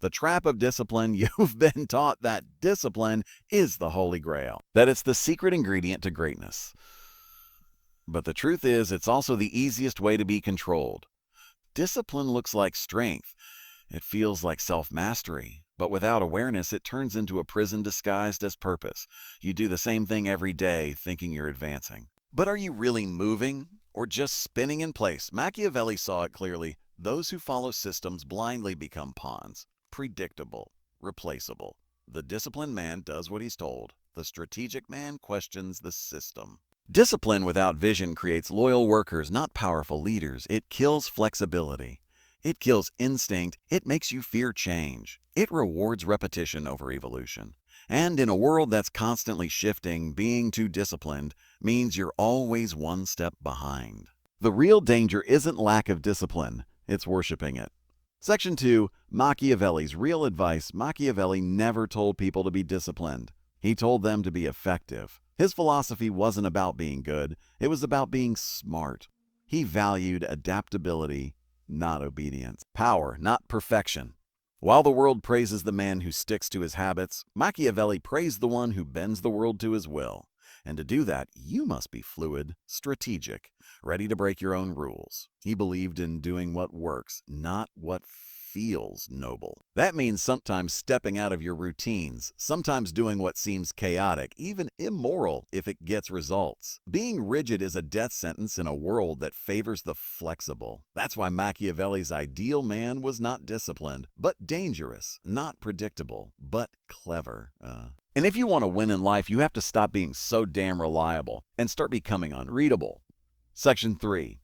The trap of discipline. You've been taught that discipline is the holy grail, that it's the secret ingredient to greatness. But the truth is, it's also the easiest way to be controlled. Discipline looks like strength. It feels like self-mastery. But without awareness, it turns into a prison disguised as purpose. You do the same thing every day, thinking you're advancing. But are you really moving or just spinning in place? Machiavelli saw it clearly. Those who follow systems blindly become pawns. Predictable, replaceable. The disciplined man does what he's told. The strategic man questions the system. Discipline without vision creates loyal workers, not powerful leaders. It kills flexibility. It kills instinct. It makes you fear change. It rewards repetition over evolution. And in a world that's constantly shifting, being too disciplined means you're always one step behind. The real danger isn't lack of discipline, it's worshiping it. Section 2, Machiavelli's real advice. Machiavelli never told people to be disciplined. He told them to be effective. His philosophy wasn't about being good, it was about being smart. He valued adaptability, not obedience. Power, not perfection. While the world praises the man who sticks to his habits, Machiavelli praised the one who bends the world to his will. And to do that, you must be fluid, strategic, ready to break your own rules. He believed in doing what works, not what feels noble. That means sometimes stepping out of your routines, sometimes doing what seems chaotic, even immoral if it gets results. Being rigid is a death sentence in a world that favors the flexible. That's why Machiavelli's ideal man was not disciplined, but dangerous, not predictable, but clever. And if you want to win in life, you have to stop being so damn reliable and start becoming unreadable. Section 3.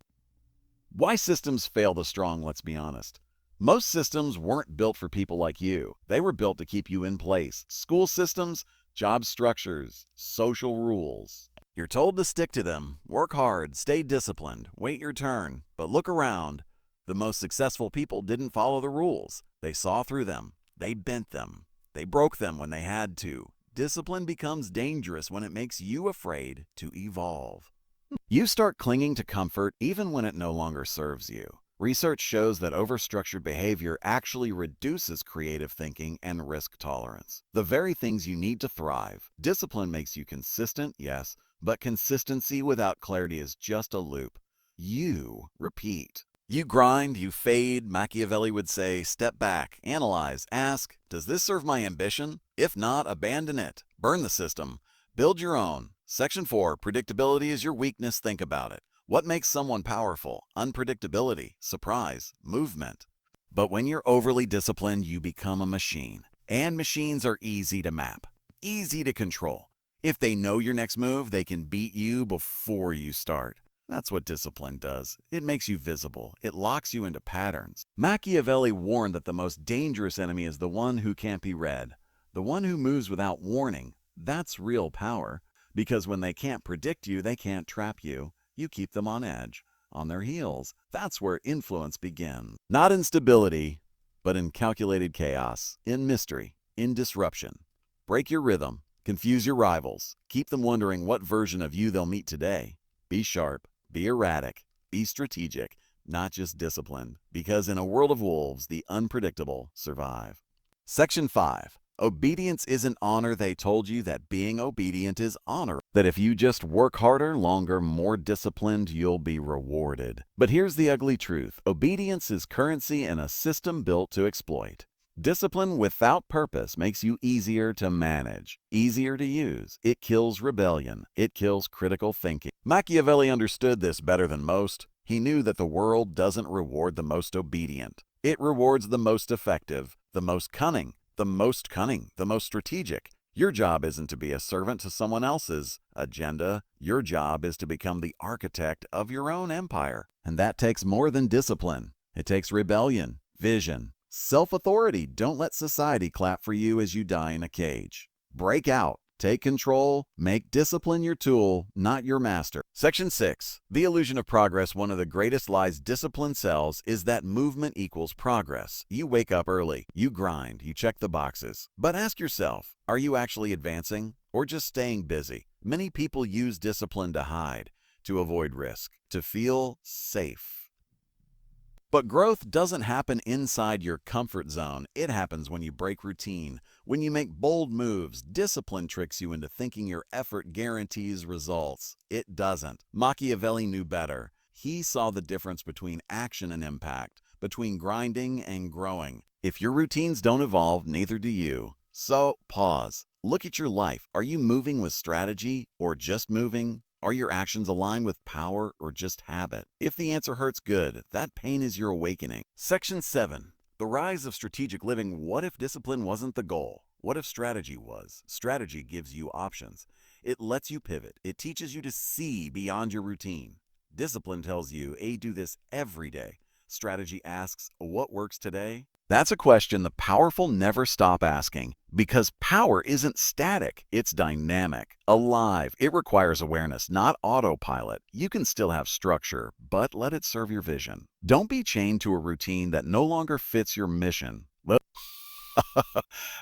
Why systems fail the strong, let's be honest. Most systems weren't built for people like you. They were built to keep you in place. School systems, job structures, social rules. You're told to stick to them, work hard, stay disciplined, wait your turn. But look around. The most successful people didn't follow the rules. They saw through them. They bent them. They broke them when they had to. Discipline becomes dangerous when it makes you afraid to evolve. You start clinging to comfort even when it no longer serves you. Research shows that overstructured behavior actually reduces creative thinking and risk tolerance. The very things you need to thrive. Discipline makes you consistent, yes, but consistency without clarity is just a loop. You repeat. You grind, you fade. Machiavelli would say, step back, analyze, ask, does this serve my ambition? If not, abandon it. Burn the system. Build your own. Section 4, predictability is your weakness. Think about it. What makes someone powerful? Unpredictability, surprise, movement. But when you're overly disciplined, you become a machine. And machines are easy to map, easy to control. If they know your next move, they can beat you before you start. That's what discipline does. It makes you visible. It locks you into patterns. Machiavelli warned that the most dangerous enemy is the one who can't be read. The one who moves without warning. That's real power. Because when they can't predict you, they can't trap you. You keep them on edge, on their heels. That's where influence begins. Not in stability, but in calculated chaos, in mystery, in disruption. Break your rhythm. Confuse your rivals. Keep them wondering what version of you they'll meet today. Be sharp. Be erratic. Be strategic, not just disciplined. Because in a world of wolves, the unpredictable survive. Section 5. Obedience isn't honor. They told you that being obedient is honor. That if you just work harder, longer, more disciplined, you'll be rewarded. But here's the ugly truth. Obedience is currency in a system built to exploit. Discipline without purpose makes you easier to manage, easier to use. It kills rebellion. It kills critical thinking. Machiavelli understood this better than most. He knew that the world doesn't reward the most obedient. It rewards the most effective, the most cunning, the most strategic. Your job isn't to be a servant to someone else's agenda. Your job is to become the architect of your own empire. And that takes more than discipline. It takes rebellion, vision, self-authority. Don't let society clap for you as you die in a cage. Break out. Take control. Make discipline your tool, not your master. Section 6. The illusion of progress. One of the greatest lies discipline sells is that movement equals progress. You wake up early. You grind. You check the boxes. But ask yourself, are you actually advancing or just staying busy? Many people use discipline to hide, to avoid risk, to feel safe. But growth doesn't happen inside your comfort zone. It happens when you break routine, when you make bold moves. Discipline tricks you into thinking your effort guarantees results. It doesn't. Machiavelli knew better. He saw the difference between action and impact, between grinding and growing. If your routines don't evolve, neither do you. So, pause. Look at your life. Are you moving with strategy or just moving? Are your actions aligned with power or just habit? If the answer hurts, good. That pain is your awakening. Section 7. The rise of strategic living. What if discipline wasn't the goal? What if strategy was? Strategy gives you options. It lets you pivot. It teaches you to see beyond your routine. Discipline tells you, do this every day. Strategy asks, what works today? That's a question the powerful never stop asking, because power isn't static, it's dynamic, alive. It requires awareness, not autopilot. You can still have structure, but let it serve your vision. Don't be chained to a routine that no longer fits your mission.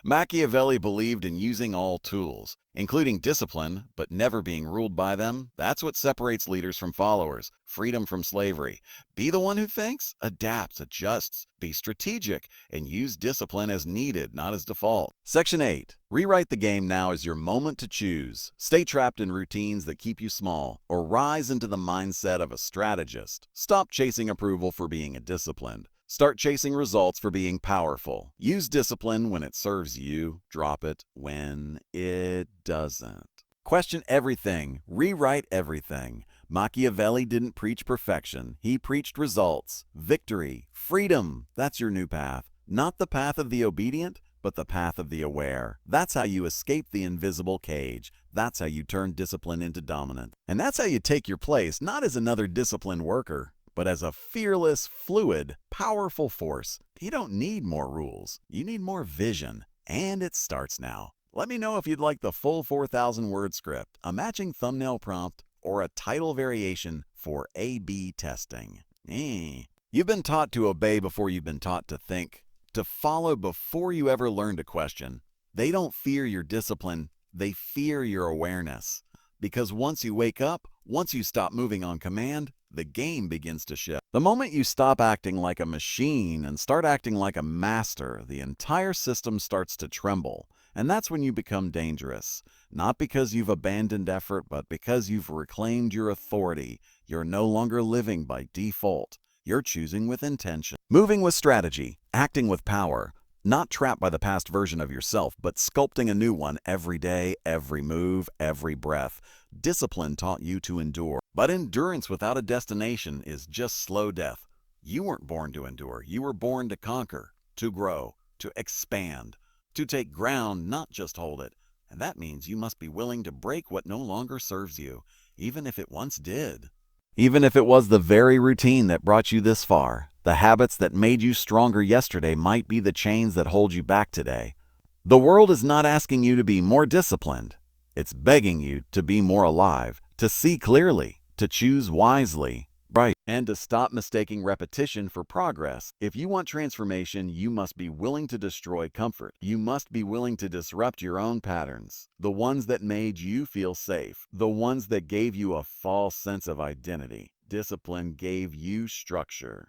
Machiavelli believed in using all tools, including discipline, but never being ruled by them. That's what separates leaders from followers, freedom from slavery. Be the one who thinks, adapts, adjusts, be strategic, and use discipline as needed, not as default. Section 8. Rewrite the game. Now is your moment to choose. Stay trapped in routines that keep you small, or rise into the mindset of a strategist. Stop chasing approval for being disciplined. Start chasing results for being powerful. Use discipline when it serves you. Drop it when it doesn't. Question everything. Rewrite everything. Machiavelli didn't preach perfection. He preached results, victory, freedom. That's your new path. Not the path of the obedient, but the path of the aware. That's how you escape the invisible cage. That's how you turn discipline into dominance. And that's how you take your place, not as another disciplined worker, but as a fearless, fluid, powerful force. You don't need more rules. You need more vision. And it starts now. Let me know if you'd like the full 4,000-word script, a matching thumbnail prompt, or a title variation for A/B testing. You've been taught to obey before you've been taught to think, to follow before you ever learn to question. They don't fear your discipline. They fear your awareness. Because once you wake up, once you stop moving on command, the game begins to shift. The moment you stop acting like a machine and start acting like a master, the entire system starts to tremble. And that's when you become dangerous. Not because you've abandoned effort, but because you've reclaimed your authority. You're no longer living by default. You're choosing with intention. Moving with strategy, acting with power. Not trapped by the past version of yourself, but sculpting a new one every day, every move, every breath. Discipline taught you to endure. But endurance without a destination is just slow death. You weren't born to endure. You were born to conquer, to grow, to expand, to take ground, not just hold it. And that means you must be willing to break what no longer serves you, even if it once did. Even if it was the very routine that brought you this far. The habits that made you stronger yesterday might be the chains that hold you back today. The world is not asking you to be more disciplined. It's begging you to be more alive, to see clearly, to choose wisely, right, and to stop mistaking repetition for progress. If you want transformation, you must be willing to destroy comfort. You must be willing to disrupt your own patterns, the ones that made you feel safe, the ones that gave you a false sense of identity. Discipline gave you structure.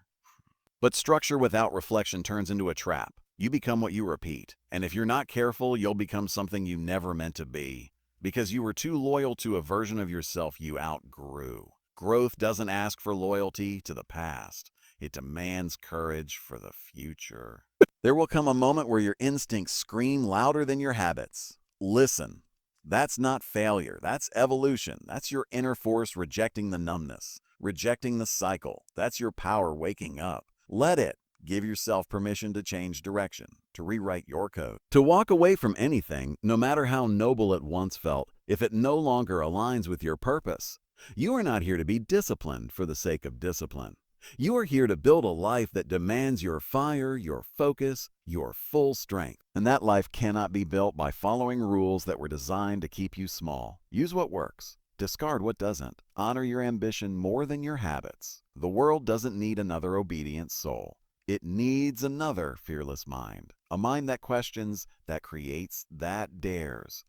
But structure without reflection turns into a trap. You become what you repeat. And if you're not careful, you'll become something you never meant to be, because you were too loyal to a version of yourself you outgrew. Growth doesn't ask for loyalty to the past. It demands courage for the future. There will come a moment where your instincts scream louder than your habits. Listen. That's not failure. That's evolution. That's your inner force rejecting the numbness, rejecting the cycle. That's your power waking up. Let it. Give yourself permission to change direction, to rewrite your code, to walk away from anything, no matter how noble it once felt, if it no longer aligns with your purpose. You are not here to be disciplined for the sake of discipline. You are here to build a life that demands your fire, your focus, your full strength. And that life cannot be built by following rules that were designed to keep you small. Use what works. Discard what doesn't. Honor your ambition more than your habits. The world doesn't need another obedient soul. It needs another fearless mind. A mind that questions, that creates, that dares.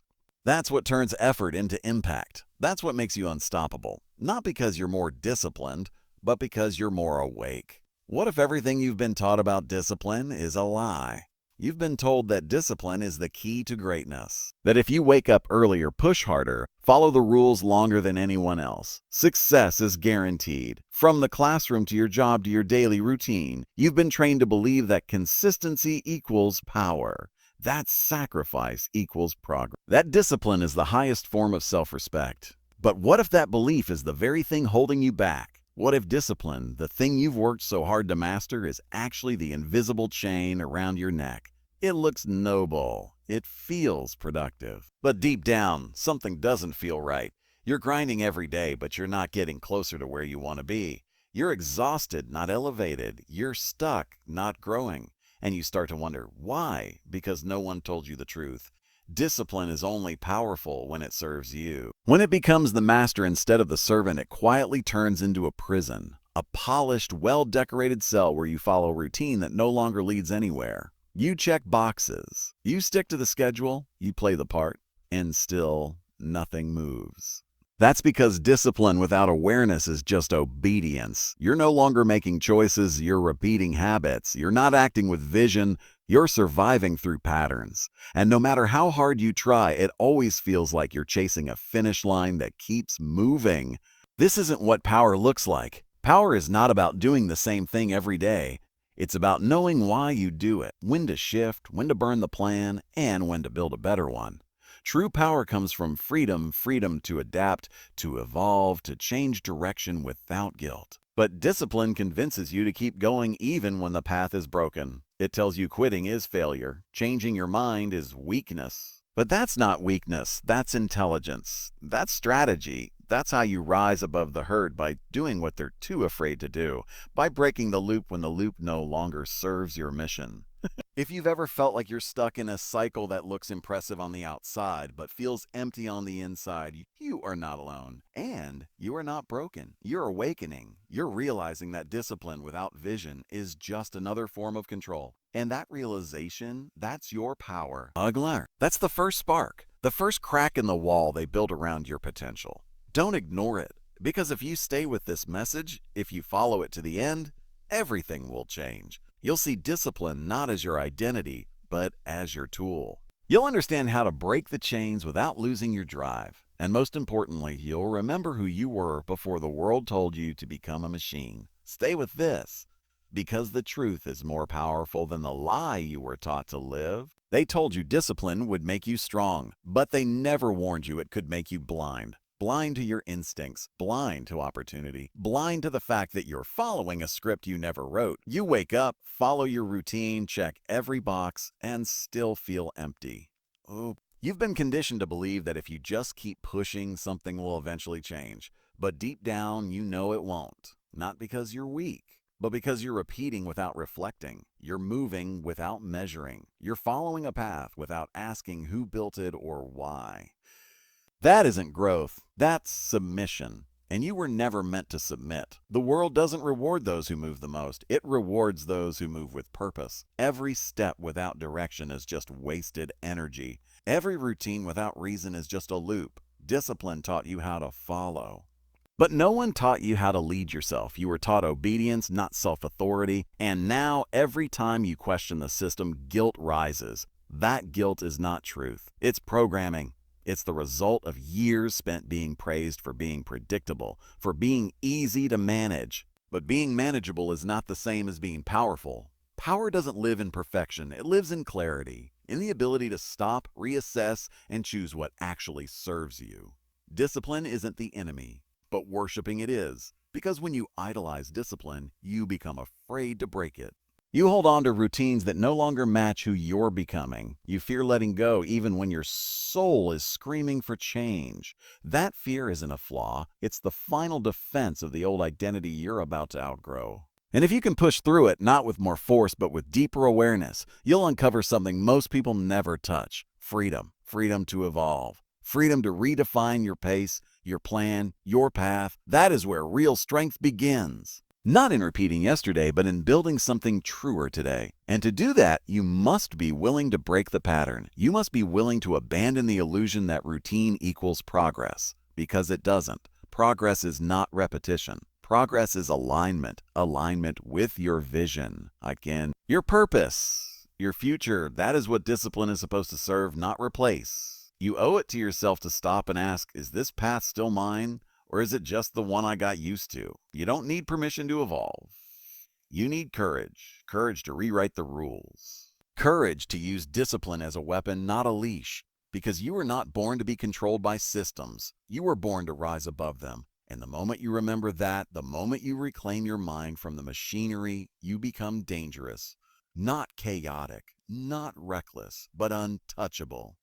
That's what turns effort into impact. That's what makes you unstoppable. Not because you're more disciplined, but because you're more awake. What if everything you've been taught about discipline is a lie? You've been told that discipline is the key to greatness. That if you wake up earlier, push harder, follow the rules longer than anyone else, success is guaranteed. From the classroom to your job to your daily routine, you've been trained to believe that consistency equals power. That sacrifice equals progress. That discipline is the highest form of self-respect. But what if that belief is the very thing holding you back? What if discipline, the thing you've worked so hard to master, is actually the invisible chain around your neck? It looks noble. It feels productive. But deep down, something doesn't feel right. You're grinding every day, but you're not getting closer to where you want to be. You're exhausted, not elevated. You're stuck, not growing. And you start to wonder, why? Because no one told you the truth. Discipline is only powerful when it serves you. When it becomes the master instead of the servant, it quietly turns into a prison, a polished, well-decorated cell where you follow routine that no longer leads anywhere. You check boxes, you stick to the schedule, you play the part, and still nothing moves. That's because discipline without awareness is just obedience. You're no longer making choices, you're repeating habits. You're not acting with vision, you're surviving through patterns. And no matter how hard you try, it always feels like you're chasing a finish line that keeps moving. This isn't what power looks like. Power is not about doing the same thing every day. It's about knowing why you do it, when to shift, when to burn the plan, and when to build a better one. True power comes from freedom to adapt, to evolve, to change direction without guilt. But discipline convinces you to keep going even when the path is broken. It tells you quitting is failure, changing your mind is weakness. But that's not weakness, that's intelligence, that's strategy. That's how you rise above the herd, by doing what they're too afraid to do, by breaking the loop when the loop no longer serves your mission. If you've ever felt like you're stuck in a cycle that looks impressive on the outside but feels empty on the inside, you are not alone. And you are not broken. You're awakening. You're realizing that discipline without vision is just another form of control. And that realization, that's your power. That's the first spark, the first crack in the wall they build around your potential. Don't ignore it, because if you stay with this message, if you follow it to the end, everything will change. You'll see discipline not as your identity, but as your tool. You'll understand how to break the chains without losing your drive. And most importantly, you'll remember who you were before the world told you to become a machine. Stay with this, because the truth is more powerful than the lie you were taught to live. They told you discipline would make you strong, but they never warned you it could make you blind. Blind to your instincts, blind to opportunity, blind to the fact that you're following a script you never wrote. You wake up, follow your routine, check every box, and still feel empty. Oh, you've been conditioned to believe that if you just keep pushing, something will eventually change. But deep down, you know it won't. Not because you're weak, but because you're repeating without reflecting. You're moving without measuring. You're following a path without asking who built it or why. That isn't growth, that's submission. And you were never meant to submit. The world doesn't reward those who move the most. It rewards those who move with purpose. Every step without direction is just wasted energy. Every routine without reason is just a loop. Discipline taught you how to follow. But no one taught you how to lead yourself. You were taught obedience, not self-authority. And now, every time you question the system, guilt rises. That guilt is not truth. It's programming. It's the result of years spent being praised for being predictable, for being easy to manage. But being manageable is not the same as being powerful. Power doesn't live in perfection. It lives in clarity, in the ability to stop, reassess, and choose what actually serves you. Discipline isn't the enemy, but worshiping it is. Because when you idolize discipline, you become afraid to break it. You hold on to routines that no longer match who you're becoming. You fear letting go even when your soul is screaming for change. That fear isn't a flaw. It's the final defense of the old identity you're about to outgrow. And if you can push through it, not with more force, but with deeper awareness, you'll uncover something most people never touch. Freedom. Freedom to evolve. Freedom to redefine your pace, your plan, your path. That is where real strength begins. Not in repeating yesterday, but in building something truer today. And to do that, you must be willing to break the pattern. You must be willing to abandon the illusion that routine equals progress, because it doesn't. Progress is not repetition. Progress is alignment, alignment with your vision. Again, your purpose, your future. That is what discipline is supposed to serve, not replace. You owe it to yourself to stop and ask, is this path still mine, or is it just the one I got used to? You don't need permission to evolve. You need courage, courage to rewrite the rules. Courage to use discipline as a weapon, not a leash, because you were not born to be controlled by systems. You were born to rise above them. And the moment you remember that, the moment you reclaim your mind from the machinery, you become dangerous. Not chaotic, not reckless, but untouchable.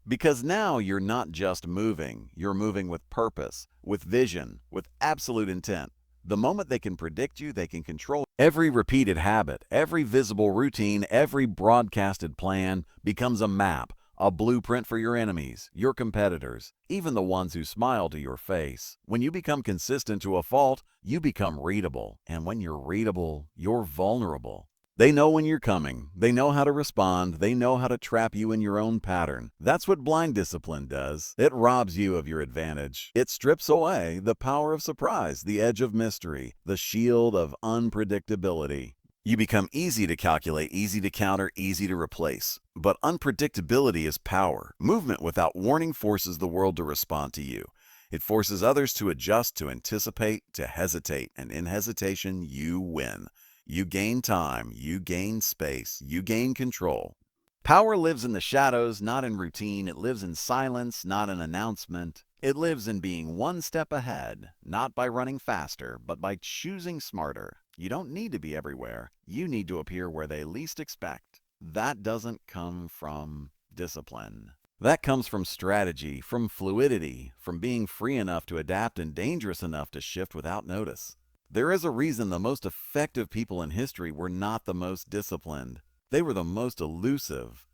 Because now you're not just moving, you're moving with purpose, with vision, with absolute intent. The moment they can predict you, they can control every repeated habit, every visible routine, every broadcasted plan becomes a map, a blueprint for your enemies, your competitors, even the ones who smile to your face. When you become consistent to a fault, you become readable. And when you're readable, you're vulnerable. They know when you're coming. They know how to respond. They know how to trap you in your own pattern. That's what blind discipline does. It robs you of your advantage. It strips away the power of surprise, the edge of mystery, the shield of unpredictability. You become easy to calculate, easy to counter, easy to replace. But unpredictability is power. Movement without warning forces the world to respond to you. It forces others to adjust, to anticipate, to hesitate. And in hesitation, you win. You gain time, you gain space, you gain control. Power lives in the shadows, not in routine. It lives in silence, not in announcement. It lives in being one step ahead, not by running faster, but by choosing smarter. You don't need to be everywhere. You need to appear where they least expect. That doesn't come from discipline. That comes from strategy, from fluidity, from being free enough to adapt and dangerous enough to shift without notice. There is a reason the most effective people in history were not the most disciplined. They were the most elusive,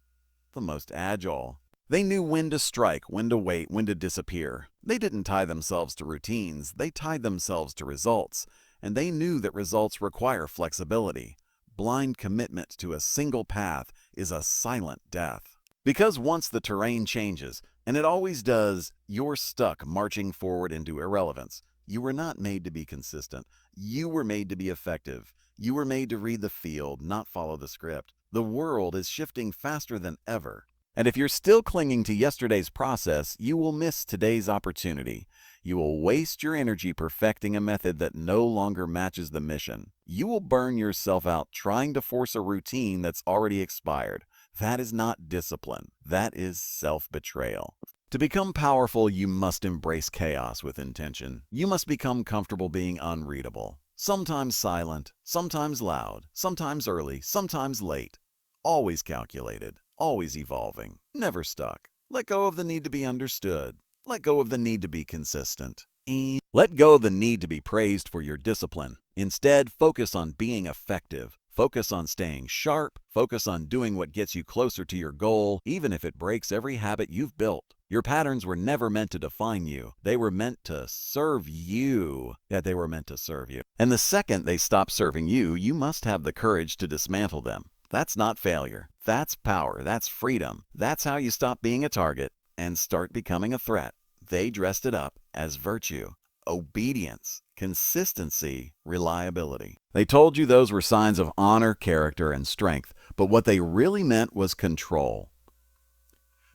the most agile. They knew when to strike, when to wait, when to disappear. They didn't tie themselves to routines. They tied themselves to results. And they knew that results require flexibility. Blind commitment to a single path is a silent death. Because once the terrain changes, and it always does, you're stuck marching forward into irrelevance. You were not made to be consistent. You were made to be effective. You were made to read the field, not follow the script. The world is shifting faster than ever. And if you're still clinging to yesterday's process, you will miss today's opportunity. You will waste your energy perfecting a method that no longer matches the mission. You will burn yourself out trying to force a routine that's already expired. That is not discipline. That is self-betrayal. To become powerful, you must embrace chaos with intention. You must become comfortable being unreadable. Sometimes silent, sometimes loud, sometimes early, sometimes late. Always calculated, always evolving, never stuck. Let go of the need to be understood. Let go of the need to be consistent. And let go of the need to be praised for your discipline. Instead, focus on being effective. Focus on staying sharp. Focus on doing what gets you closer to your goal, even if it breaks every habit you've built. Your patterns were never meant to define you. They were meant to serve you. They were meant to serve you. And the second they stop serving you, you must have the courage to dismantle them. That's not failure. That's power. That's freedom. That's how you stop being a target and start becoming a threat. They dressed it up as virtue, obedience, consistency, reliability. They told you those were signs of honor, character, and strength, but what they really meant was control.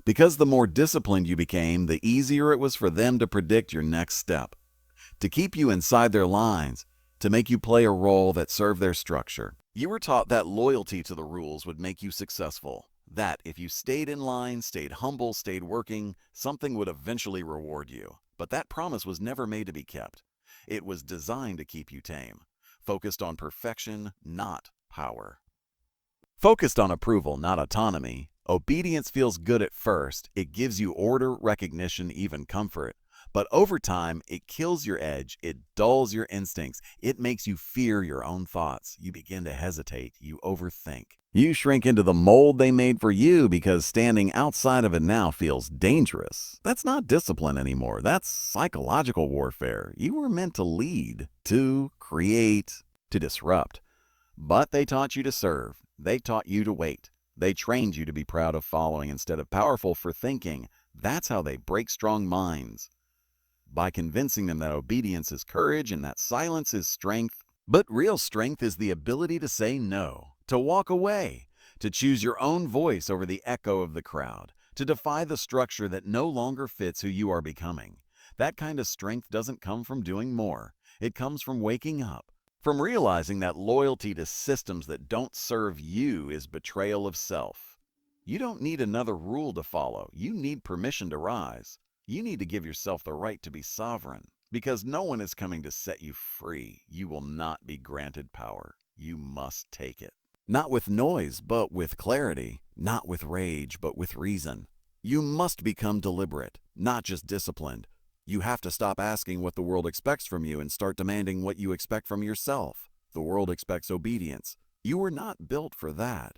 Because the more disciplined you became, the easier it was for them to predict your next step, to keep you inside their lines, to make you play a role that served their structure. You were taught that loyalty to the rules would make you successful, that if you stayed in line, stayed humble, stayed working, something would eventually reward you. But that promise was never made to be kept. It was designed to keep you tame, focused on perfection, not power. Focused on approval, not autonomy. Obedience feels good at first. It gives you order, recognition, even comfort. But over time, it kills your edge. It dulls your instincts. It makes you fear your own thoughts. You begin to hesitate. You overthink. You shrink into the mold they made for you because standing outside of it now feels dangerous. That's not discipline anymore. That's psychological warfare. You were meant to lead, to create, to disrupt. But they taught you to serve. They taught you to wait. They trained you to be proud of following instead of powerful for thinking. That's how they break strong minds. by convincing them that obedience is courage and that silence is strength. But real strength is the ability to say no, to walk away, to choose your own voice over the echo of the crowd, to defy the structure that no longer fits who you are becoming. That kind of strength doesn't come from doing more. It comes from waking up, from realizing that loyalty to systems that don't serve you is betrayal of self. You don't need another rule to follow. You need permission to rise. You need to give yourself the right to be sovereign, because no one is coming to set you free. You will not be granted power. You must take it. Not with noise, but with clarity. Not with rage, but with reason. You must become deliberate, not just disciplined. You have to stop asking what the world expects from you and start demanding what you expect from yourself. The world expects obedience. You were not built for that.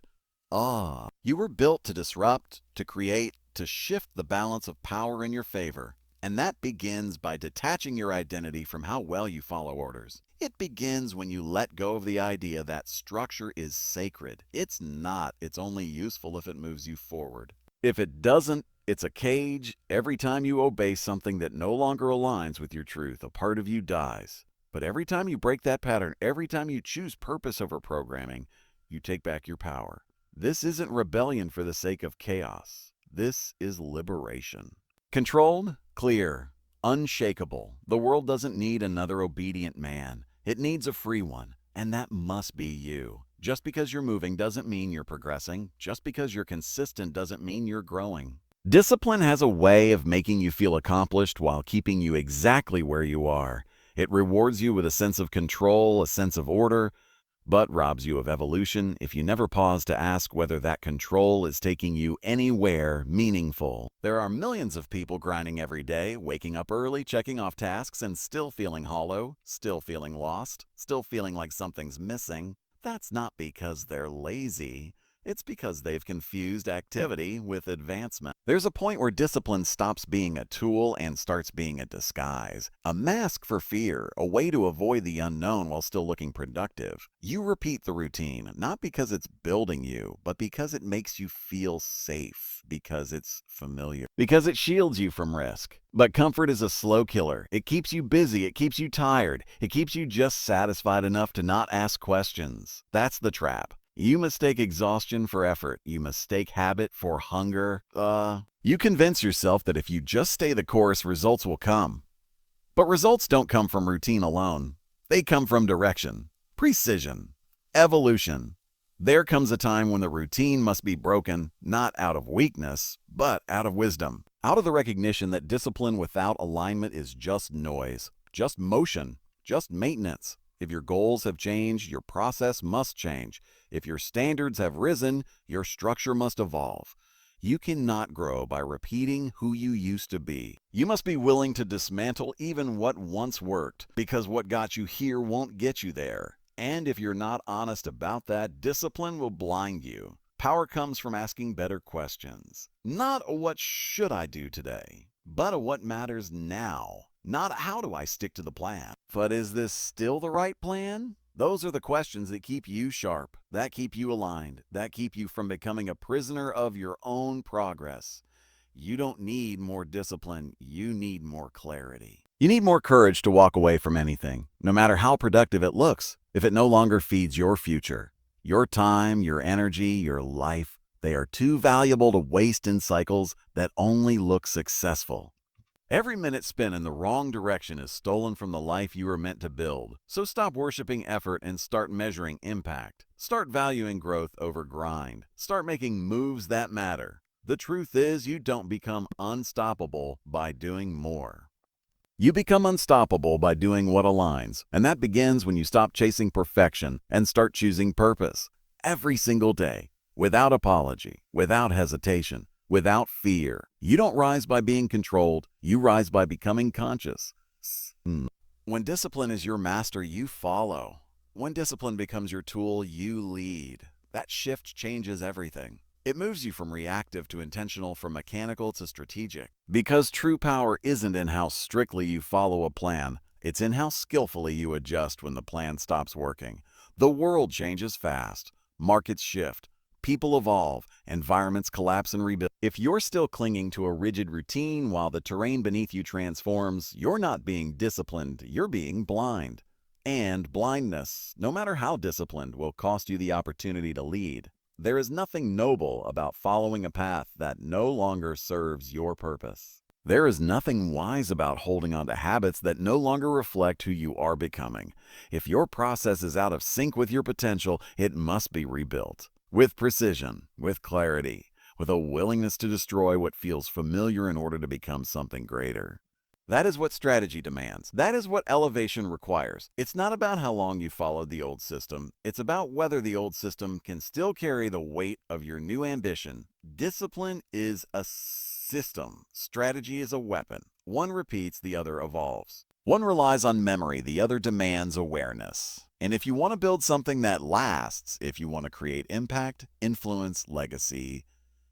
You were built to disrupt, to create, to shift the balance of power in your favor. And that begins by detaching your identity from how well you follow orders. It begins when you let go of the idea that structure is sacred. It's not. It's only useful if it moves you forward. If it doesn't, it's a cage. Every time you obey something that no longer aligns with your truth, a part of you dies. But every time you break that pattern, every time you choose purpose over programming, you take back your power. This isn't rebellion for the sake of chaos. This is liberation. Controlled, clear, unshakable. The world doesn't need another obedient man. It needs a free one, and that must be you. Just because you're moving doesn't mean you're progressing. Just because you're consistent doesn't mean you're growing. Discipline has a way of making you feel accomplished while keeping you exactly where you are. It rewards you with a sense of control, a sense of order, but robs you of evolution if you never pause to ask whether that control is taking you anywhere meaningful. There are millions of people grinding every day, waking up early, checking off tasks, and still feeling hollow, still feeling lost, still feeling like something's missing. That's not because they're lazy. It's because they've confused activity with advancement. There's a point where discipline stops being a tool and starts being a disguise, a mask for fear, a way to avoid the unknown while still looking productive. You repeat the routine, not because it's building you, but because it makes you feel safe, because it's familiar, because it shields you from risk. But comfort is a slow killer. It keeps you busy, it keeps you tired, it keeps you just satisfied enough to not ask questions. That's the trap. You mistake exhaustion for effort. You mistake habit for hunger. You convince yourself that if you just stay the course, results will come. But results don't come from routine alone. They come from direction, precision, evolution. There comes a time when the routine must be broken, not out of weakness, but out of wisdom. Out of the recognition that discipline without alignment is just noise, just motion, just maintenance. If your goals have changed, your process must change. If your standards have risen, your structure must evolve. You cannot grow by repeating who you used to be. You must be willing to dismantle even what once worked, because what got you here won't get you there. And if you're not honest about that, discipline will blind you. Power comes from asking better questions. Not a what should I do today, but a what matters now. Not how do I stick to the plan, but is this still the right plan? Those are the questions that keep you sharp, that keep you aligned, that keep you from becoming a prisoner of your own progress. You don't need more discipline, you need more clarity. You need more courage to walk away from anything, no matter how productive it looks, if it no longer feeds your future. Your time, your energy, your life, they are too valuable to waste in cycles that only look successful. Every minute spent in the wrong direction is stolen from the life you were meant to build. So stop worshiping effort and start measuring impact. Start valuing growth over grind. Start making moves that matter. The truth is, you don't become unstoppable by doing more. You become unstoppable by doing what aligns, and that begins when you stop chasing perfection and start choosing purpose. Every single day, without apology, without hesitation, without fear. You don't rise by being controlled, you rise by becoming conscious. When discipline is your master, you follow. When discipline becomes your tool, you lead. That shift changes everything. It moves you from reactive to intentional, from mechanical to strategic. Because true power isn't in how strictly you follow a plan, it's in how skillfully you adjust when the plan stops working. The world changes fast. Markets shift. People evolve, environments collapse and rebuild. If you're still clinging to a rigid routine while the terrain beneath you transforms, you're not being disciplined, you're being blind. And blindness, no matter how disciplined, will cost you the opportunity to lead. There is nothing noble about following a path that no longer serves your purpose. There is nothing wise about holding on to habits that no longer reflect who you are becoming. If your process is out of sync with your potential, it must be rebuilt. With precision, with clarity, with a willingness to destroy what feels familiar in order to become something greater. That is what strategy demands. That is what elevation requires. It's not about how long you followed the old system. It's about whether the old system can still carry the weight of your new ambition. Discipline is a system. Strategy is a weapon. One repeats, the other evolves. One relies on memory, the other demands awareness. And if you want to build something that lasts, if you want to create impact, influence, legacy,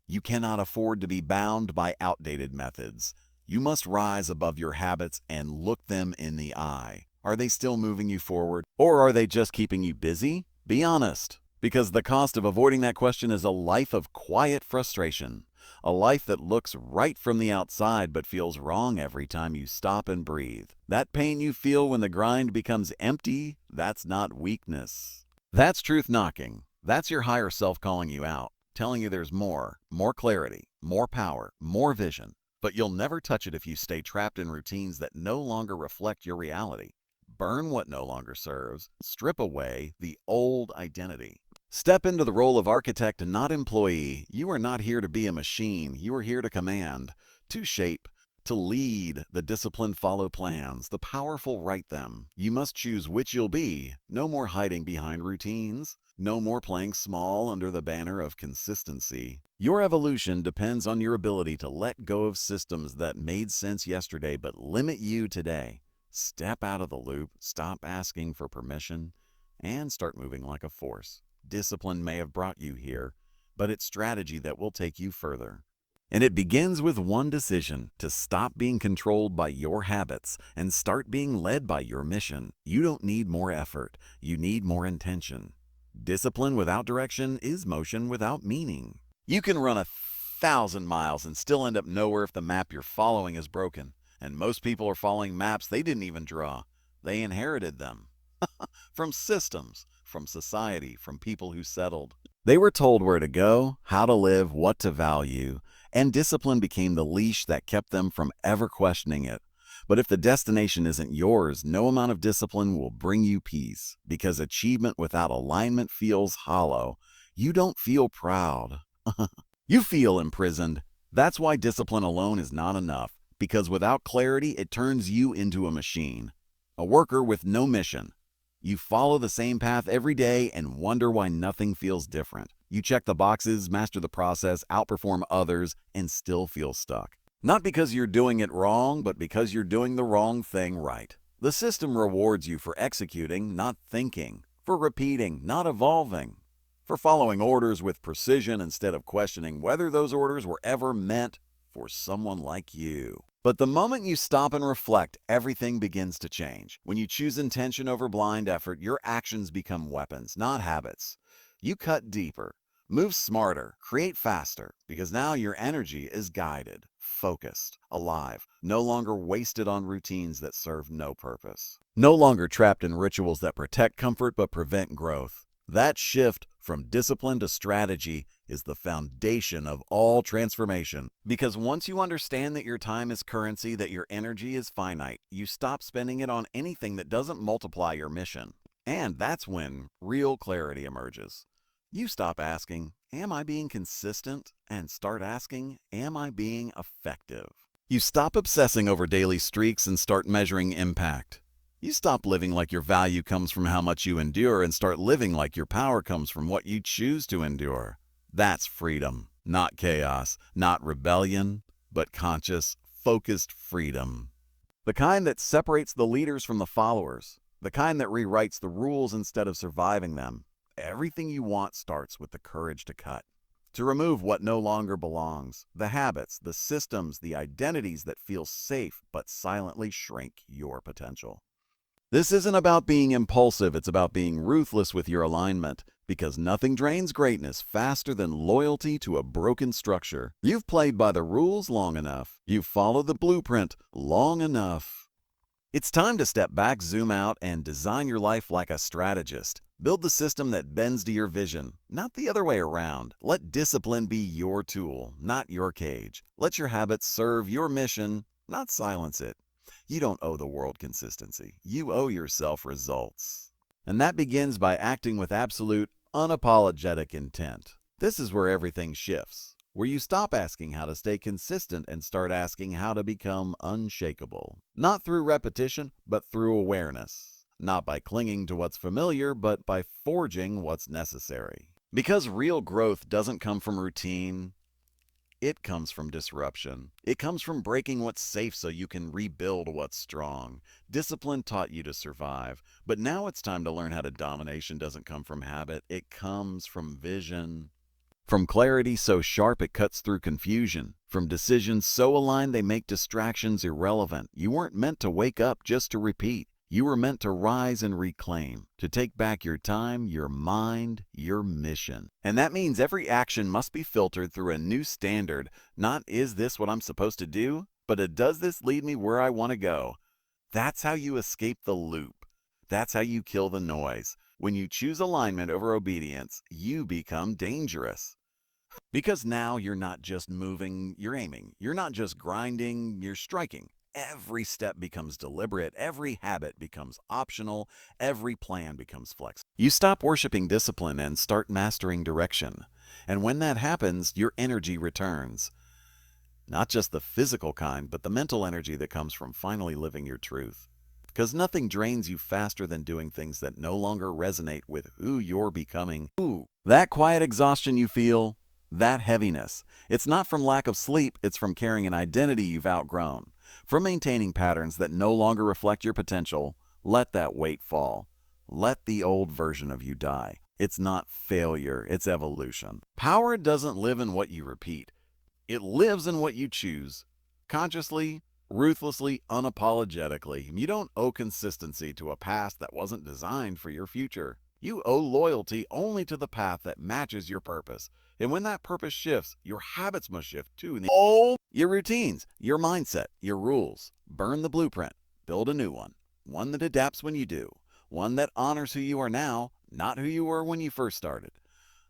you cannot afford to be bound by outdated methods. You must rise above your habits and look them in the eye. Are they still moving you forward, or are they just keeping you busy? Be honest, because the cost of avoiding that question is a life of quiet frustration, a life that looks right from the outside but feels wrong every time you stop and breathe. That pain you feel when the grind becomes empty, that's not weakness. That's truth knocking. That's your higher self calling you out, telling you there's more clarity, more power, more vision. But you'll never touch it if you stay trapped in routines that no longer reflect your reality. Burn what no longer serves. Strip away the old identity. Step into the role of architect and not employee. You are not here to be a machine. You are here to command, to shape, to lead. The disciplined follow plans. The powerful write them. You must choose which you'll be. No more hiding behind routines. No more playing small under the banner of consistency. Your evolution depends on your ability to let go of systems that made sense yesterday but limit you today. Step out of the loop, stop asking for permission, and start moving like a force. Discipline may have brought you here, but it's strategy that will take you further. And it begins with one decision: to stop being controlled by your habits and start being led by your mission. You don't need more effort, you need more intention. Discipline without direction is motion without meaning. You can run 1,000 miles and still end up nowhere if the map you're following is broken. And most people are following maps they didn't even draw. They inherited them. From systems, from society, from people who settled. They were told where to go, how to live, what to value, and discipline became the leash that kept them from ever questioning it. But if the destination isn't yours, no amount of discipline will bring you peace, because achievement without alignment feels hollow. You don't feel proud. You feel imprisoned. That's why discipline alone is not enough, because without clarity, it turns you into a machine, a worker with no mission. You follow the same path every day and wonder why nothing feels different. You check the boxes, master the process, outperform others, and still feel stuck. Not because you're doing it wrong, but because you're doing the wrong thing right. The system rewards you for executing, not thinking, for repeating, not evolving, for following orders with precision instead of questioning whether those orders were ever meant for someone like you. But the moment you stop and reflect, everything begins to change. When you choose intention over blind effort, your actions become weapons, not habits. You cut deeper, move smarter, create faster, because now your energy is guided, focused, alive, no longer wasted on routines that serve no purpose. No longer trapped in rituals that protect comfort but prevent growth. That shift from discipline to strategy is the foundation of all transformation. Because once you understand that your time is currency, that your energy is finite, you stop spending it on anything that doesn't multiply your mission. And that's when real clarity emerges. You stop asking, am I being consistent? And start asking, am I being effective? You stop obsessing over daily streaks and start measuring impact. You stop living like your value comes from how much you endure and start living like your power comes from what you choose to endure. That's freedom, not chaos, not rebellion, but conscious, focused freedom. The kind that separates the leaders from the followers, the kind that rewrites the rules instead of surviving them. Everything you want starts with the courage to cut, to remove what no longer belongs, the habits, the systems, the identities that feel safe but silently shrink your potential. This isn't about being impulsive, it's about being ruthless with your alignment, because nothing drains greatness faster than loyalty to a broken structure. You've played by the rules long enough. You've followed the blueprint long enough. It's time to step back, zoom out, and design your life like a strategist. Build the system that bends to your vision, not the other way around. Let discipline be your tool, not your cage. Let your habits serve your mission, not silence it. You don't owe the world consistency. You owe yourself results. And that begins by acting with absolute, unapologetic intent. This is where everything shifts, where you stop asking how to stay consistent and start asking how to become unshakable. Not through repetition, but through awareness. Not by clinging to what's familiar, but by forging what's necessary. Because real growth doesn't come from routine, it comes from disruption. It comes from breaking what's safe so you can rebuild what's strong. Discipline taught you to survive, but now it's time to learn how to domination doesn't come from habit. It comes from vision. From clarity so sharp it cuts through confusion. From decisions so aligned they make distractions irrelevant. You weren't meant to wake up just to repeat. You were meant to rise and reclaim, to take back your time, your mind, your mission. And that means every action must be filtered through a new standard. Not, is this what I'm supposed to do? But does this lead me where I want to go? That's how you escape the loop. That's how you kill the noise. When you choose alignment over obedience, you become dangerous. Because now you're not just moving, you're aiming. You're not just grinding, you're striking. Every step becomes deliberate, every habit becomes optional, every plan becomes flexible. You stop worshiping discipline and start mastering direction. And when that happens, your energy returns. Not just the physical kind, but the mental energy that comes from finally living your truth. Because nothing drains you faster than doing things that no longer resonate with who you're becoming. Ooh, that quiet exhaustion you feel, that heaviness. It's not from lack of sleep, it's from carrying an identity you've outgrown. From maintaining patterns that no longer reflect your potential. Let that weight fall. Let the old version of you die. It's not failure, it's evolution. Power doesn't live in what you repeat. It lives in what you choose. Consciously, ruthlessly, unapologetically. You don't owe consistency to a past that wasn't designed for your future. You owe loyalty only to the path that matches your purpose. And when that purpose shifts, your habits must shift too. Your routines, your mindset, your rules. Burn the blueprint. Build a new one. One that adapts when you do. One that honors who you are now, not who you were when you first started.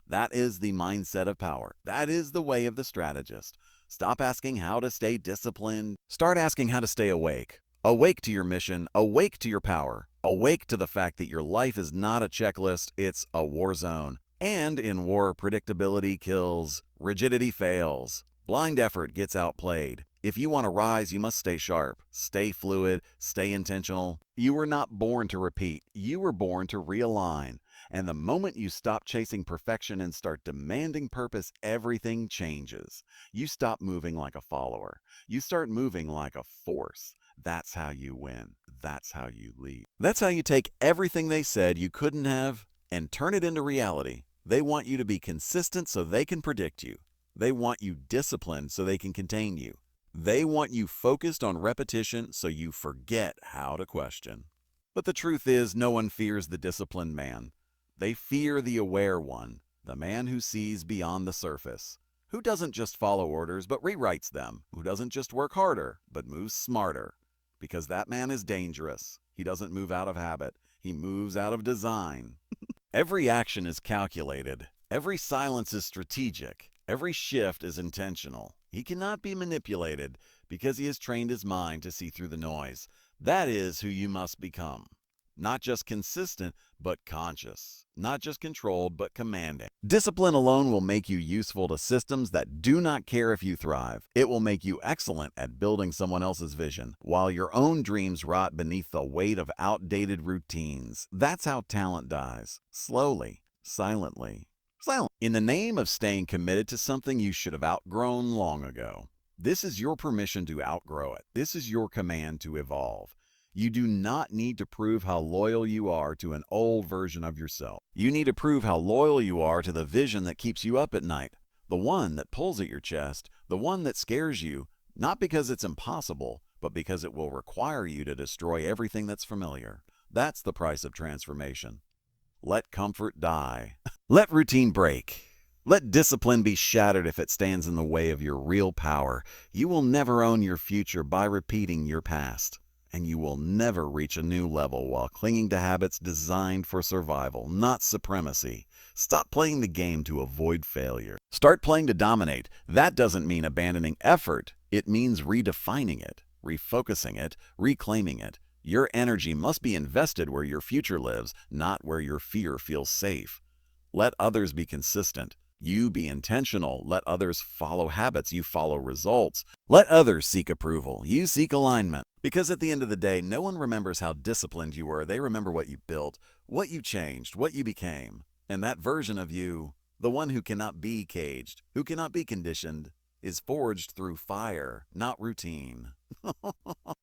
That is the mindset of power. That is the way of the strategist. Stop asking how to stay disciplined. Start asking how to stay awake. Awake to your mission. Awake to your power. Awake to the fact that your life is not a checklist, it's a war zone. And in war, predictability kills, rigidity fails, blind effort gets outplayed. If you want to rise, you must stay sharp, stay fluid, stay intentional. You were not born to repeat, you were born to realign. And the moment you stop chasing perfection and start demanding purpose, everything changes. You stop moving like a follower. You start moving like a force. That's how you win. That's how you lead. That's how you take everything they said you couldn't have and turn it into reality. They want you to be consistent so they can predict you. They want you disciplined so they can contain you. They want you focused on repetition so you forget how to question. But the truth is, no one fears the disciplined man. They fear the aware one, the man who sees beyond the surface, who doesn't just follow orders but rewrites them, who doesn't just work harder but moves smarter. Because that man is dangerous. He doesn't move out of habit. He moves out of design. Every action is calculated. Every silence is strategic. Every shift is intentional. He cannot be manipulated because he has trained his mind to see through the noise. That is who you must become. Not just consistent, but conscious. Not just controlled, but commanding. Discipline alone will make you useful to systems that do not care if you thrive. It will make you excellent at building someone else's vision, while your own dreams rot beneath the weight of outdated routines. That's how talent dies. Slowly, silently. In the name of staying committed to something you should have outgrown long ago. This is your permission to outgrow it. This is your command to evolve. You do not need to prove how loyal you are to an old version of yourself. You need to prove how loyal you are to the vision that keeps you up at night, the one that pulls at your chest, the one that scares you, not because it's impossible, but because it will require you to destroy everything that's familiar. That's the price of transformation. Let comfort die. Let routine break. Let discipline be shattered if it stands in the way of your real power. You will never own your future by repeating your past. And you will never reach a new level while clinging to habits designed for survival, not supremacy. Stop playing the game to avoid failure. Start playing to dominate. That doesn't mean abandoning effort. It means redefining it, refocusing it, reclaiming it. Your energy must be invested where your future lives, not where your fear feels safe. Let others be consistent. You be intentional. Let others follow habits. You follow results. Let others seek approval. You seek alignment. Because at the end of the day, no one remembers how disciplined you were. They remember what you built, what you changed, what you became. And that version of you, the one who cannot be caged, who cannot be conditioned, is forged through fire, not routine.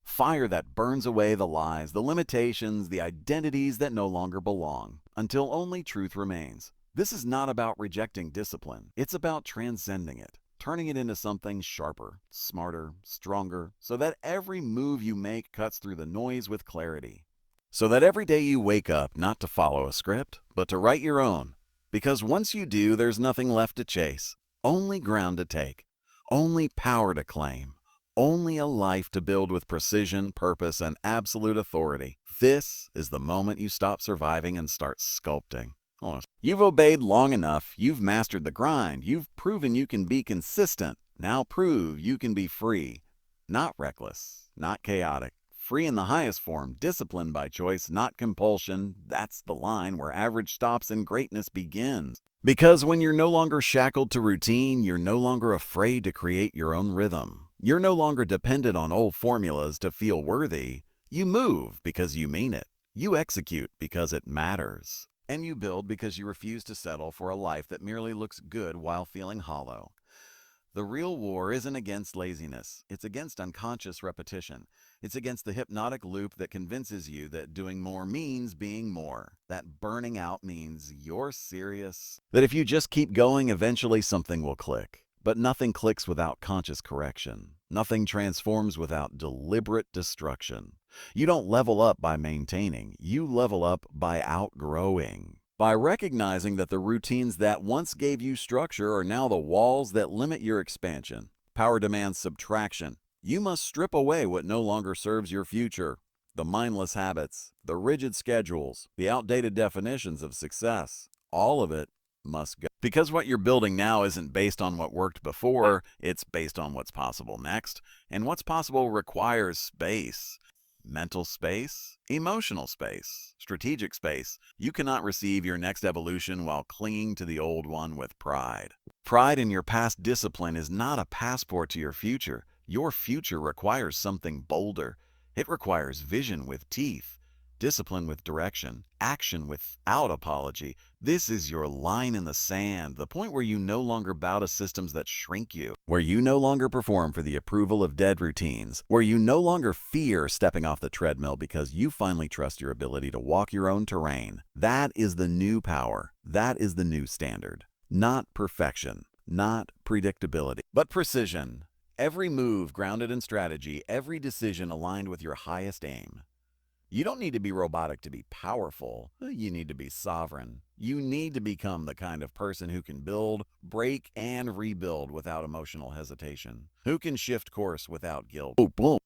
Fire that burns away the lies, the limitations, the identities that no longer belong, until only truth remains. This is not about rejecting discipline. It's about transcending it, turning it into something sharper, smarter, stronger, so that every move you make cuts through the noise with clarity. So that every day you wake up not to follow a script, but to write your own. Because once you do, there's nothing left to chase, only ground to take, only power to claim, only a life to build with precision, purpose, and absolute authority. This is the moment you stop surviving and start sculpting. You've obeyed long enough. You've mastered the grind. You've proven you can be consistent. Now prove you can be free. Not reckless, not chaotic. Free in the highest form, disciplined by choice, not compulsion. That's the line where average stops and greatness begins. Because when you're no longer shackled to routine, you're no longer afraid to create your own rhythm. You're no longer dependent on old formulas to feel worthy. You move because you mean it. You execute because it matters. And you build because you refuse to settle for a life that merely looks good while feeling hollow. The real war isn't against laziness. It's against unconscious repetition. It's against the hypnotic loop that convinces you that doing more means being more. That burning out means you're serious. That if you just keep going, eventually something will click. But nothing clicks without conscious correction. Nothing transforms without deliberate destruction. You don't level up by maintaining. You level up by outgrowing. By recognizing that the routines that once gave you structure are now the walls that limit your expansion. Power demands subtraction. You must strip away what no longer serves your future. The mindless habits, the rigid schedules, the outdated definitions of success. All of it must go. Because what you're building now isn't based on what worked before, it's based on what's possible next. And what's possible requires space. Mental space, emotional space, strategic space. You cannot receive your next evolution while clinging to the old one with pride. Pride in your past discipline is not a passport to your future. Your future requires something bolder. It requires vision with teeth, discipline with direction, action without apology. This is your line in the sand, the point where you no longer bow to systems that shrink you, where you no longer perform for the approval of dead routines, where you no longer fear stepping off the treadmill because you finally trust your ability to walk your own terrain. That is the new power. That is the new standard. Not perfection, not predictability, but precision. Every move grounded in strategy, every decision aligned with your highest aim. You don't need to be robotic to be powerful. You need to be sovereign. You need to become the kind of person who can build, break, and rebuild without emotional hesitation. Who can shift course without guilt.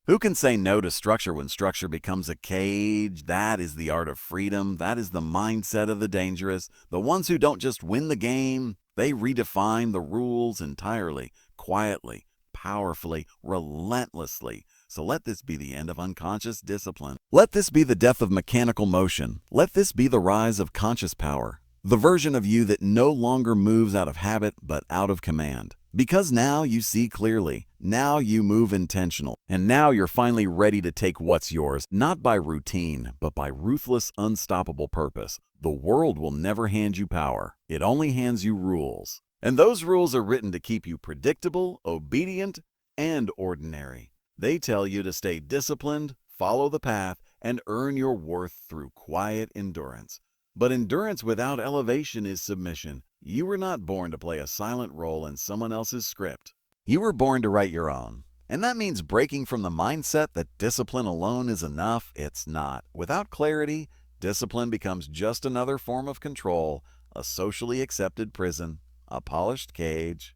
Who can say no to structure when structure becomes a cage. That is the art of freedom. That is the mindset of the dangerous. The ones who don't just win the game, they redefine the rules entirely, quietly, powerfully, relentlessly. So let this be the end of unconscious discipline. Let this be the death of mechanical motion. Let this be the rise of conscious power. The version of you that no longer moves out of habit, but out of command. Because now you see clearly. Now you move intentional. And now you're finally ready to take what's yours, not by routine, but by ruthless, unstoppable purpose. The world will never hand you power. It only hands you rules. And those rules are written to keep you predictable, obedient, and ordinary. They tell you to stay disciplined, follow the path, and earn your worth through quiet endurance. But endurance without elevation is submission. You were not born to play a silent role in someone else's script. You were born to write your own. And that means breaking from the mindset that discipline alone is enough. It's not. Without clarity, discipline becomes just another form of control, a socially accepted prison, a polished cage,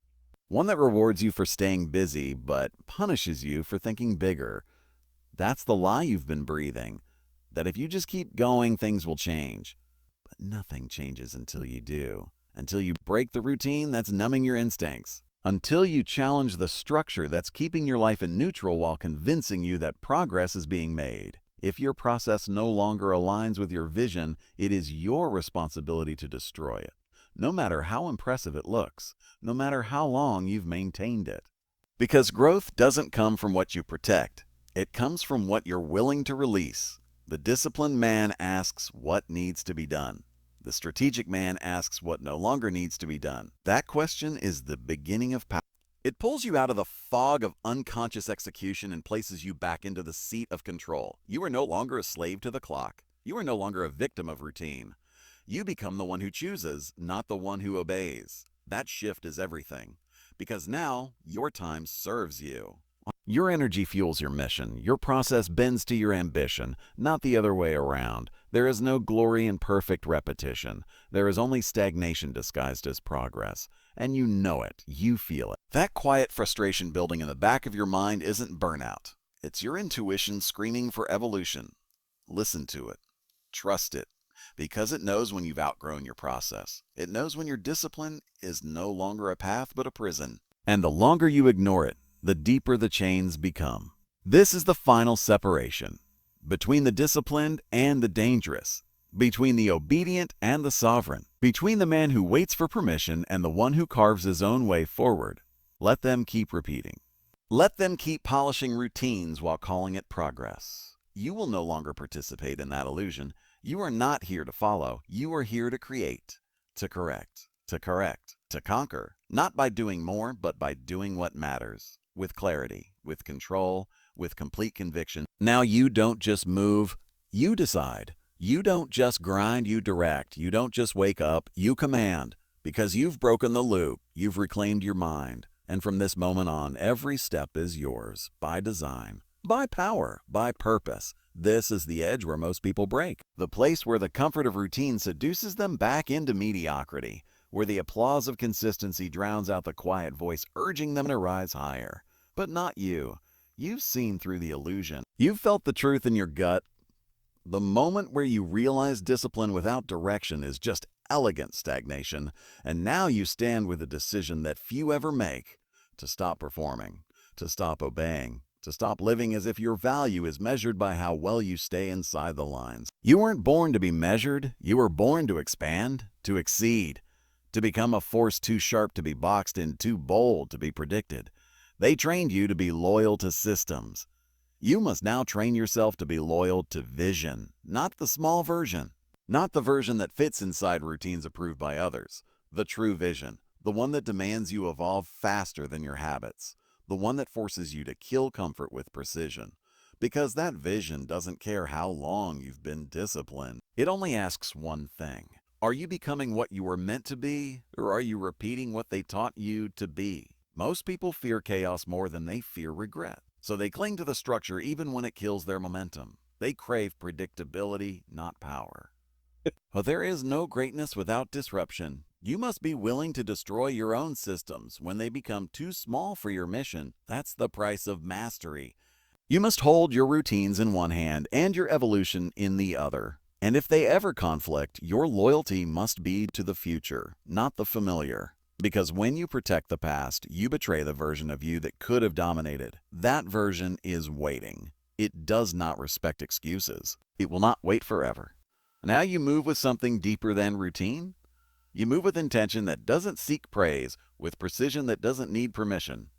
one that rewards you for staying busy but punishes you for thinking bigger. That's the lie you've been breathing, that if you just keep going, things will change. But nothing changes until you do. Until you break the routine that's numbing your instincts. Until you challenge the structure that's keeping your life in neutral while convincing you that progress is being made. If your process no longer aligns with your vision, it is your responsibility to destroy it, no matter how impressive it looks, no matter how long you've maintained it. Because growth doesn't come from what you protect. It comes from what you're willing to release. The disciplined man asks what needs to be done. The strategic man asks what no longer needs to be done. That question is the beginning of power. It pulls you out of the fog of unconscious execution and places you back into the seat of control. You are no longer a slave to the clock. You are no longer a victim of routine. You become the one who chooses, not the one who obeys. That shift is everything. Because now, your time serves you. Your energy fuels your mission. Your process bends to your ambition, not the other way around. There is no glory in perfect repetition. There is only stagnation disguised as progress. And you know it. You feel it. That quiet frustration building in the back of your mind isn't burnout. It's your intuition screaming for evolution. Listen to it. Trust it. Because it knows when you've outgrown your process. It knows when your discipline is no longer a path but a prison. And the longer you ignore it, the deeper the chains become. This is the final separation between the disciplined and the dangerous, between the obedient and the sovereign, between the man who waits for permission and the one who carves his own way forward. Let them keep repeating. Let them keep polishing routines while calling it progress. You will no longer participate in that illusion. You are not here to follow. You are here to create, to correct, to conquer, not by doing more, but by doing what matters. With clarity, with control, with complete conviction. Now you don't just move, you decide. You don't just grind, you direct. You don't just wake up, you command. Because you've broken the loop, you've reclaimed your mind. And from this moment on, every step is yours, by design, by power, by purpose. This is the edge where most people break. The place where the comfort of routine seduces them back into mediocrity. Where the applause of consistency drowns out the quiet voice urging them to rise higher. But not you. You've seen through the illusion. You've felt the truth in your gut. The moment where you realize discipline without direction is just elegant stagnation, and now you stand with a decision that few ever make, to stop performing, to stop obeying, to stop living as if your value is measured by how well you stay inside the lines. You weren't born to be measured. You were born to expand, to exceed. To become a force too sharp to be boxed in, too bold to be predicted. They trained you to be loyal to systems. You must now train yourself to be loyal to vision, not the small version, not the version that fits inside routines approved by others. The true vision, the one that demands you evolve faster than your habits, the one that forces you to kill comfort with precision. Because that vision doesn't care how long you've been disciplined. It only asks one thing. Are you becoming what you were meant to be, or are you repeating what they taught you to be? Most people fear chaos more than they fear regret. So they cling to the structure even when it kills their momentum. They crave predictability, not power. But there is no greatness without disruption. You must be willing to destroy your own systems when they become too small for your mission. That's the price of mastery. You must hold your routines in one hand and your evolution in the other. And if they ever conflict, your loyalty must be to the future, not the familiar. Because when you protect the past, you betray the version of you that could have dominated. That version is waiting. It does not respect excuses. It will not wait forever. Now you move with something deeper than routine. You move with intention that doesn't seek praise, with precision that doesn't need permission.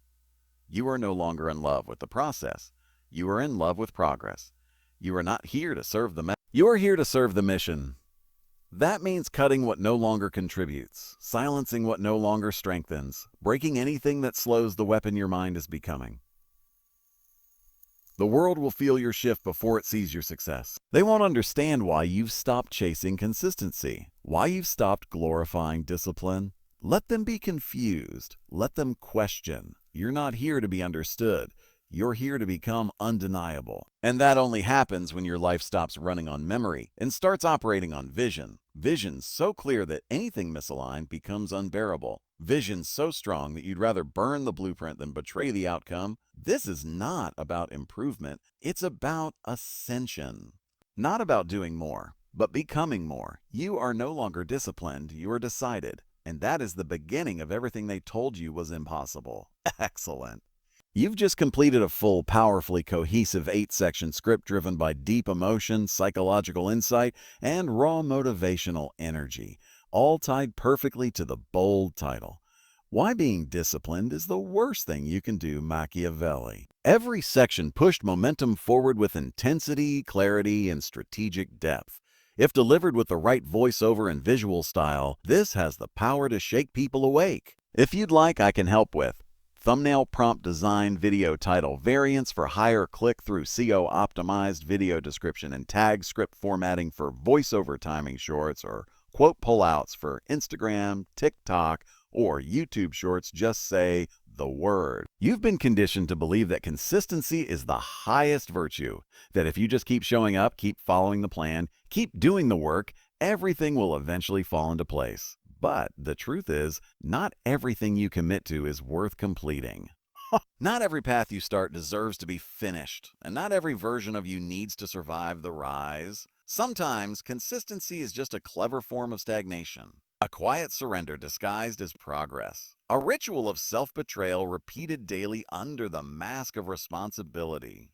You are no longer in love with the process. You are in love with progress. You are not here to serve the You are here to serve the mission. That means cutting what no longer contributes, silencing what no longer strengthens, breaking anything that slows the weapon your mind is becoming. The world will feel your shift before it sees your success. They won't understand why you've stopped chasing consistency, why you've stopped glorifying discipline. Let them be confused. Let them question. You're not here to be understood. You're here to become undeniable. And that only happens when your life stops running on memory and starts operating on vision. Vision so clear that anything misaligned becomes unbearable. Vision so strong that you'd rather burn the blueprint than betray the outcome. This is not about improvement. It's about ascension. Not about doing more, but becoming more. You are no longer disciplined, you are decided. And that is the beginning of everything they told you was impossible. Excellent. You've just completed a full, powerfully cohesive 8-section script driven by deep emotion, psychological insight, and raw motivational energy, all tied perfectly to the bold title. Why being disciplined is the worst thing you can do, Machiavelli. Every section pushed momentum forward with intensity, clarity, and strategic depth. If delivered with the right voiceover and visual style, this has the power to shake people awake. If you'd like, I can help with thumbnail prompt design, video title variants for higher click-through SEO-optimized video description and tag script formatting for voiceover timing shorts, or quote pullouts for Instagram, TikTok, or YouTube shorts. Just say the word. You've been conditioned to believe that consistency is the highest virtue, that if you just keep showing up, keep following the plan, keep doing the work, everything will eventually fall into place. But the truth is, not everything you commit to is worth completing. Not every path you start deserves to be finished, and not every version of you needs to survive the rise. Sometimes, consistency is just a clever form of stagnation, a quiet surrender disguised as progress, a ritual of self-betrayal repeated daily under the mask of responsibility.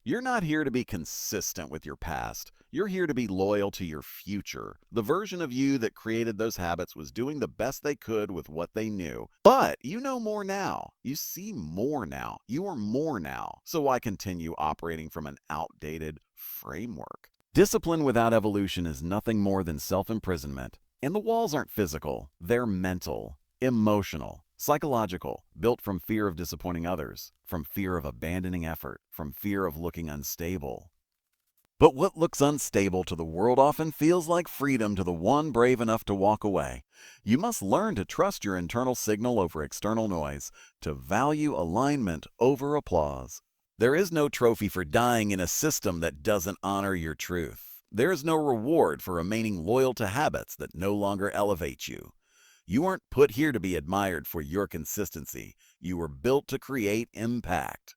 You're not here to be consistent with your past. You're here to be loyal to your future. The version of you that created those habits was doing the best they could with what they knew. But you know more now. You see more now. You are more now. So why continue operating from an outdated framework? Discipline without evolution is nothing more than self-imprisonment. And the walls aren't physical. They're mental, emotional, psychological, built from fear of disappointing others, from fear of abandoning effort, from fear of looking unstable. But what looks unstable to the world often feels like freedom to the one brave enough to walk away. You must learn to trust your internal signal over external noise, to value alignment over applause. There is no trophy for dying in a system that doesn't honor your truth. There is no reward for remaining loyal to habits that no longer elevate you. You aren't put here to be admired for your consistency. You were built to create impact.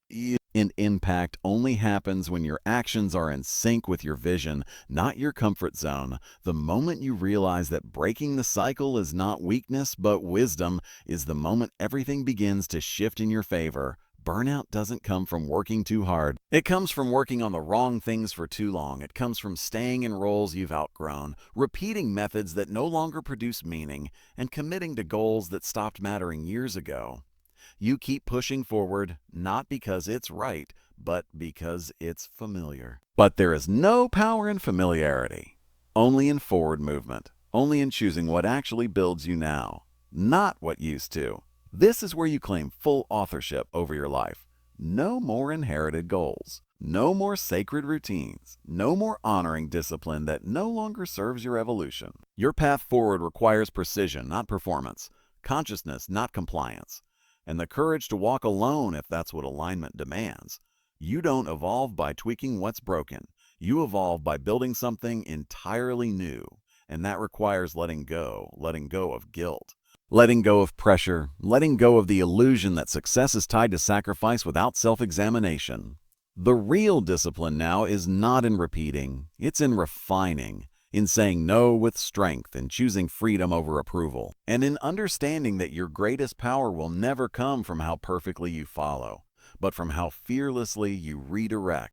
And impact only happens when your actions are in sync with your vision, not your comfort zone. The moment you realize that breaking the cycle is not weakness but wisdom is the moment everything begins to shift in your favor. Burnout doesn't come from working too hard. It comes from working on the wrong things for too long. It comes from staying in roles you've outgrown, repeating methods that no longer produce meaning, and committing to goals that stopped mattering years ago. You keep pushing forward, not because it's right, but because it's familiar. But there is no power in familiarity, only in forward movement, only in choosing what actually builds you now, not what used to. This is where you claim full authorship over your life. No more inherited goals. No more sacred routines. No more honoring discipline that no longer serves your evolution. Your path forward requires precision, not performance. Consciousness, not compliance. And the courage to walk alone if that's what alignment demands. You don't evolve by tweaking what's broken. You evolve by building something entirely new. And that requires letting go of guilt. Letting go of pressure, letting go of the illusion that success is tied to sacrifice without self-examination. The real discipline now is not in repeating, it's in refining, in saying no with strength and choosing freedom over approval, and in understanding that your greatest power will never come from how perfectly you follow, but from how fearlessly you redirect.